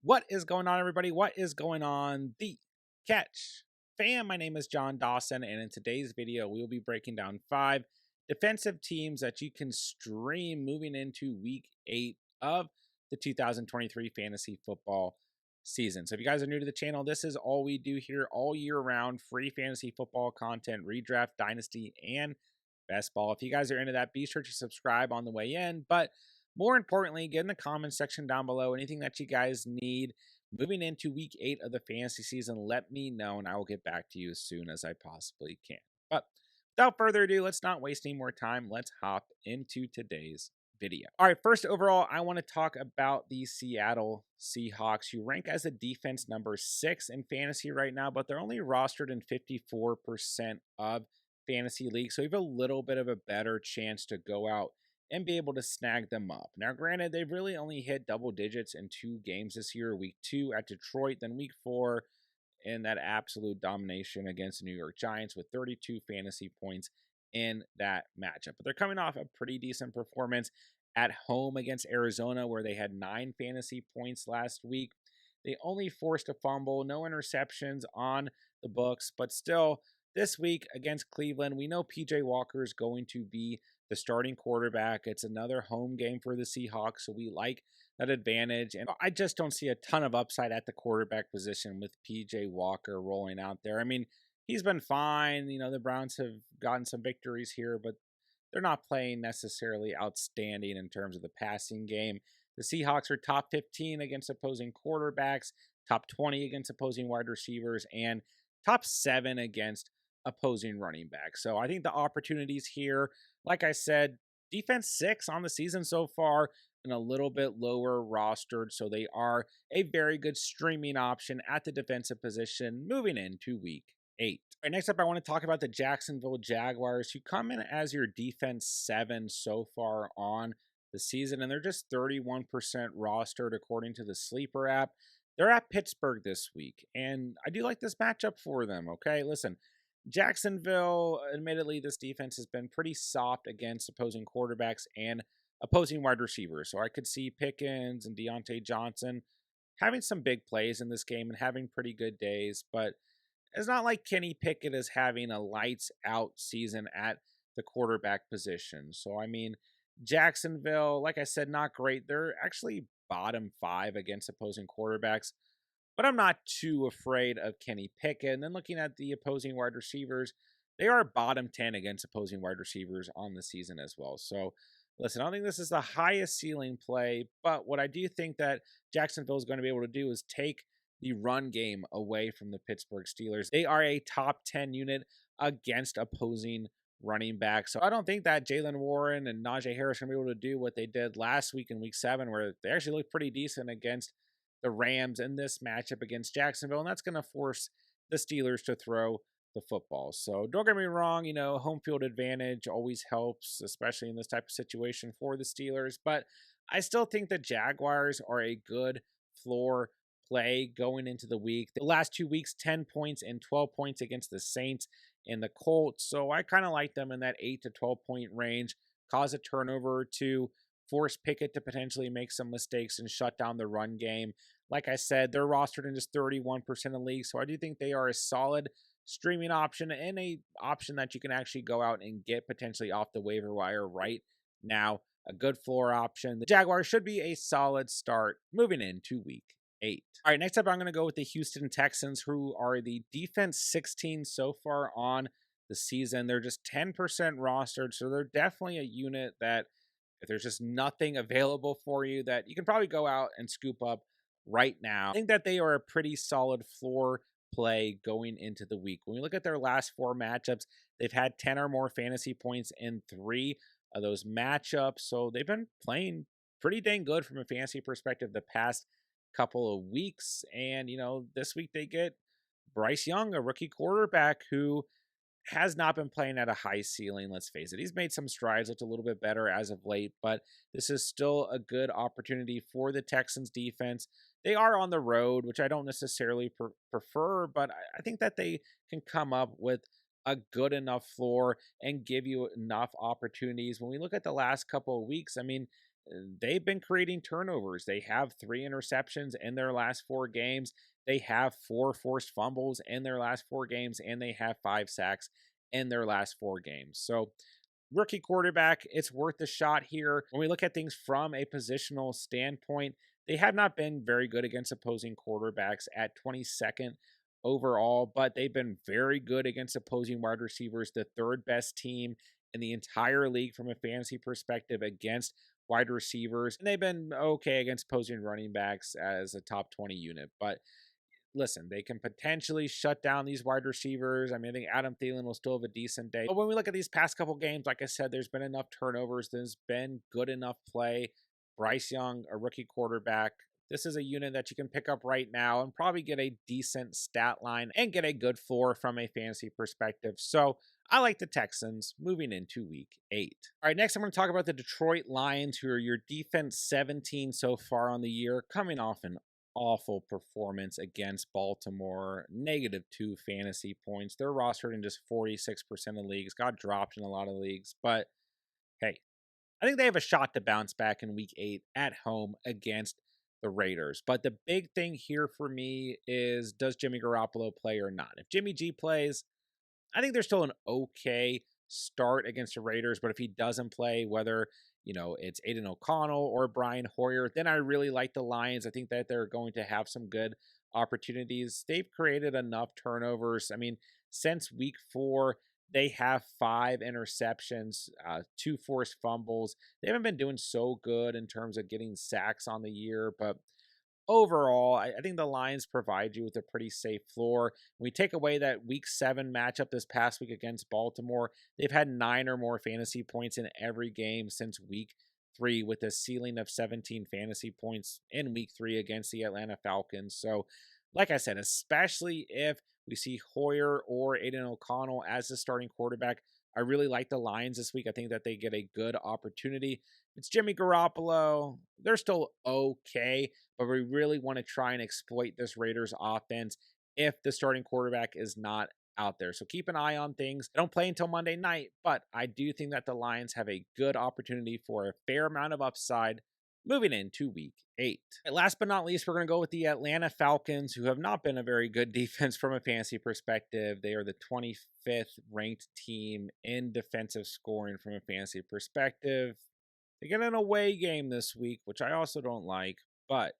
What is going on, everybody? What is going on, the Catch fam? My name is John Dawson, and in today's video, we will be breaking down 5 defensive teams that you can stream moving into week 8 of the 2023 fantasy football season. So if you guys are new to the channel, this is all we do here all year round: free fantasy football content, redraft, dynasty, and best ball. If you guys are into that, be sure to subscribe on the way in. But more importantly, get in the comments section down below anything that you guys need moving into week 8 of the fantasy season. Let me know, and I will get back to you as soon as I possibly can. But without further ado, let's not waste any more time. Let's hop into today's video. All right, first overall, I want to talk about the Seattle Seahawks, who rank as a defense number 6 in fantasy right now, but they're only rostered in 54% of fantasy leagues, so you have a little bit of a better chance to go out and be able to snag them up. Now, granted, they've really only hit double digits in 2 games this year, week 2 at Detroit, then week 4 in that absolute domination against the New York Giants with 32 fantasy points in that matchup. But they're coming off a pretty decent performance at home against Arizona, where they had 9 fantasy points last week. They only forced a fumble, no interceptions on the books, but still, this week against Cleveland, we know PJ Walker is going to be the starting quarterback. It's another home game for the Seahawks, so we like that advantage. And I just don't see a ton of upside at the quarterback position with PJ Walker rolling out there. I mean, he's been fine. You know, the Browns have gotten some victories here, but they're not playing necessarily outstanding in terms of the passing game. The Seahawks are top 15 against opposing quarterbacks, top 20 against opposing wide receivers, and top 7 against opposing running backs. So I think the opportunities here, like I said, defense 6 on the season so far and a little bit lower rostered. So they are a very good streaming option at the defensive position moving into week 8. All right, next up, I want to talk about the Jacksonville Jaguars, who come in as your defense 7 so far on the season, and they're just 31% rostered according to the Sleeper app. They're at Pittsburgh this week, and I do like this matchup for them. Okay, listen, Jacksonville, admittedly, this defense has been pretty soft against opposing quarterbacks and opposing wide receivers. So I could see Pickens and Deontay Johnson having some big plays in this game and having pretty good days. But it's not like Kenny Pickett is having a lights out season at the quarterback position. So, I mean, Jacksonville, like I said, not great. They're actually bottom 5 against opposing quarterbacks, but I'm not too afraid of Kenny Pickett. And then looking at the opposing wide receivers, they are bottom 10 against opposing wide receivers on the season as well. So, listen, I don't think this is the highest ceiling play, but what I do think that Jacksonville is going to be able to do is take the run game away from the Pittsburgh Steelers. They are a top 10 unit against opposing running backs. So I don't think that Jalen Warren and Najee Harris are going to be able to do what they did last week in week 7, where they actually looked pretty decent against the Rams in this matchup against Jacksonville, and that's going to force the Steelers to throw the football. So don't get me wrong, you know, home field advantage always helps, especially in this type of situation for the Steelers, but I still think the Jaguars are a good floor play going into the week. The last 2 weeks, 10 points and 12 points against the Saints and the Colts. So I kind of like them in that 8 to 12 point range, cause a turnover to force Pickett to potentially make some mistakes and shut down the run game. Like I said, they're rostered in just 31% of leagues. So I do think they are a solid streaming option and a option that you can actually go out and get potentially off the waiver wire right now. A good floor option. The Jaguars should be a solid start moving into week 8. All right, next up, I'm going to go with the Houston Texans, who are the defense 16 so far on the season. They're just 10% rostered, so they're definitely a unit that if there's just nothing available for you, that you can probably go out and scoop up right now. I think that they are a pretty solid floor play going into the week. When we look at their last 4 matchups, they've had 10 or more fantasy points in 3 of those matchups, so they've been playing pretty dang good from a fantasy perspective the past couple of weeks. And, you know, this week they get Bryce Young, a rookie quarterback who has not been playing at a high ceiling, let's face it. He's made some strides, looked a little bit better as of late, but this is still a good opportunity for the Texans defense. They are on the road, which I don't necessarily prefer, but I think that they can come up with a good enough floor and give you enough opportunities. When we look at the last couple of weeks, I mean, they've been creating turnovers. They have 3 interceptions in their last 4 games. They have 4 forced fumbles in their last 4 games, and they have 5 sacks in their last 4 games. So, rookie quarterback, it's worth a shot here. When we look at things from a positional standpoint, they have not been very good against opposing quarterbacks at 22nd overall, but they've been very good against opposing wide receivers, the third best team in the entire league from a fantasy perspective against wide receivers. And they've been okay against opposing running backs as a top 20 unit. But listen, they can potentially shut down these wide receivers. I mean, I think Adam Thielen will still have a decent day. But when we look at these past couple games, like I said, there's been enough turnovers. There's been good enough play. Bryce Young, a rookie quarterback. This is a unit that you can pick up right now and probably get a decent stat line and get a good floor from a fantasy perspective. So I like the Texans moving into week 8. All right, next I'm going to talk about the Detroit Lions, who are your defense 17 so far on the year, coming off an awful performance against Baltimore, -2 fantasy points. They're rostered in just 46% of leagues, got dropped in a lot of leagues, but hey, I think they have a shot to bounce back in week 8 at home against the Raiders. But the big thing here for me is, does Jimmy Garoppolo play or not? If Jimmy G plays, I think there's still an okay start against the Raiders, but if he doesn't play, whether it's Aiden O'Connell or Brian Hoyer, then I really like the Lions. I think that they're going to have some good opportunities. They've created enough turnovers. I mean, since week 4, they have 5 interceptions, 2 forced fumbles. They haven't been doing so good in terms of getting sacks on the year, but overall, I think the Lions provide you with a pretty safe floor. When we take away that week 7 matchup this past week against Baltimore, they've had 9 or more fantasy points in every game since week 3, with a ceiling of 17 fantasy points in week 3 against the Atlanta Falcons. So, like I said, especially if we see Hoyer or Aiden O'Connell as the starting quarterback, I really like the Lions this week. I think that they get a good opportunity. It's Jimmy Garoppolo. They're still okay, but we really want to try and exploit this Raiders offense if the starting quarterback is not out there. So keep an eye on things. They don't play until Monday night, but I do think that the Lions have a good opportunity for a fair amount of upside moving into week 8. And last but not least, we're going to go with the Atlanta Falcons, who have not been a very good defense from a fantasy perspective. They are the 25th ranked team in defensive scoring from a fantasy perspective. They get an away game this week, which I also don't like, but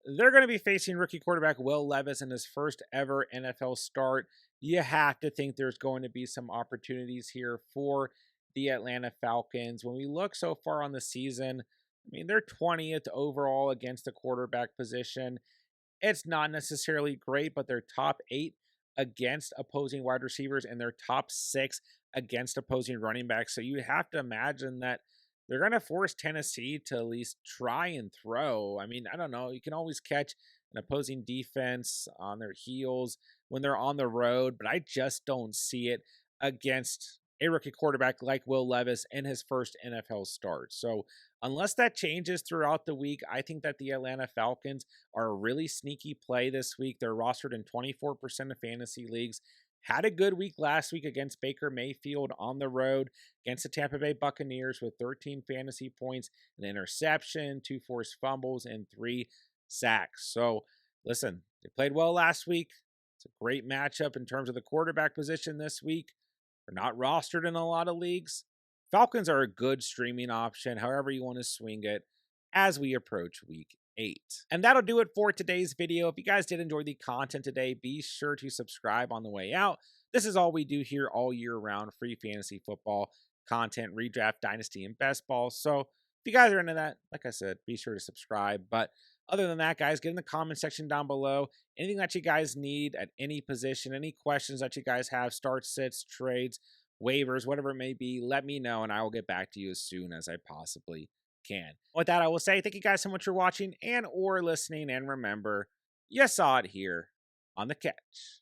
they're going to be facing rookie quarterback Will Levis in his first ever NFL start. You have to think there's going to be some opportunities here for the Atlanta Falcons. When we look so far on the season, I mean, they're 20th overall against the quarterback position. It's not necessarily great, but they're top 8 against opposing wide receivers and they're top 6 against opposing running backs. So you have to imagine that they're going to force Tennessee to at least try and throw. I mean, I don't know. You can always catch an opposing defense on their heels when they're on the road, but I just don't see it against a rookie quarterback like Will Levis in his first NFL start. So unless that changes throughout the week, I think that the Atlanta Falcons are a really sneaky play this week. They're rostered in 24% of fantasy leagues. Had a good week last week against Baker Mayfield on the road against the Tampa Bay Buccaneers with 13 fantasy points, an interception, 2 forced fumbles, and 3 sacks. So listen, they played well last week. It's a great matchup in terms of the quarterback position this week. They're not rostered in a lot of leagues. Falcons are a good streaming option, however you want to swing it, as we approach week 8. And that'll do it for today's video. If you guys did enjoy the content today, be sure to subscribe on the way out. This is all we do here all year round, free fantasy football content, redraft, dynasty, and best ball. So if you guys are into that, like I said, be sure to subscribe. But other than that, guys, get in the comment section down below. Anything that you guys need at any position, any questions that you guys have, starts, sits, trades, waivers, whatever it may be, let me know and I will get back to you as soon as I possibly can. With that, I will say thank you guys so much for watching and or listening, and remember, you saw it here on The Catch.